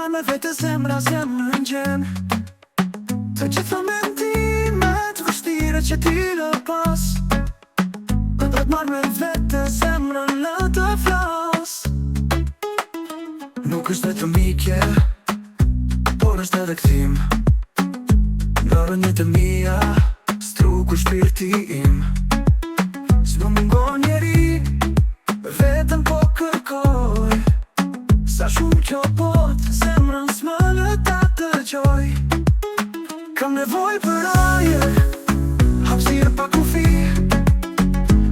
marrë me vete zemra në gjen. Të gjitha mendimet vështire që ti lë pas, do të marrë me vete zemrën në të flas. Nuk është vetë mikje, por është edhe kthim. Në rënjët e mia, struku shpirti im. S'do mungon njeri, vetëm po kërkoj. Sa shumë kjo pot, zemrën s'më lë ta dëgjoj. Kam nevoj për ajer, hapësirë pa kufi,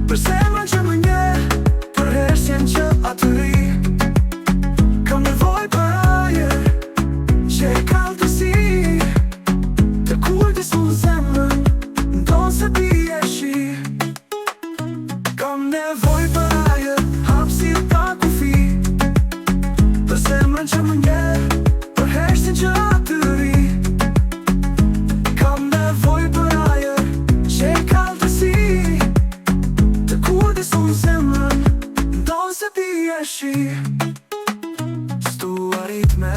për zemrën që më nje, për heshtjen që atë ri. Kam nevoj për ajer, që e kaldësi, të kujdesun zemrën, ndonë se bie shi. Kam nevoj për ajer, hapësirë pa kufi, për zemrën që më nje, për heshtjen që atë ri. Kam nevoj për ajer, që e kaldësi, të kujdesun zemrën, ndonë se bie shi. S'tu arrit me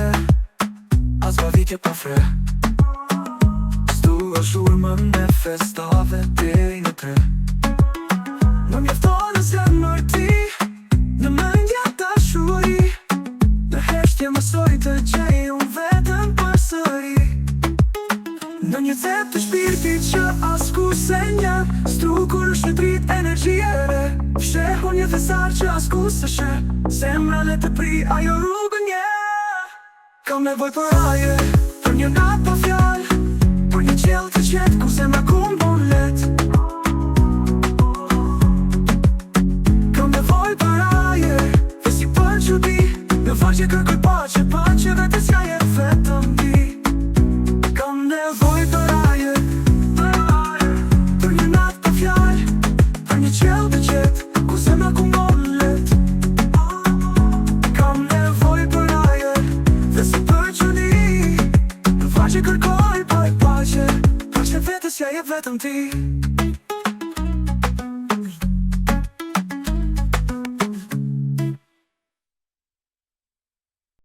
as vaditje pa fre, s'tu shurmën me festave deri në 3. Më mjafton në zemër ti, në mendja dashuri, në heshtje mësoj të gjej unë vetëm përsëri. Në një cep të shpirtit që asku se nja, strukur është në drit energjie. Shehu një thesar që asku se she, zemra le të pri ajo rrugën nje. Kam nevoj për ajer, për një natë pa fjall, për një qelë të qetë ku zemra kun bon let. Kam nevoj për ajer, dhe si për qudi, në faqe kërkoj pache, pache vete s'ja je vetëm ti. Kam nevoj për ajer, për një natë pa fjall, për një qelë të qetë ku zemra kun bon let. Kam nevoj për ajer, dhe si për qudi, në faqe kërkoj pache, pache vete s'ja je vetëm ti.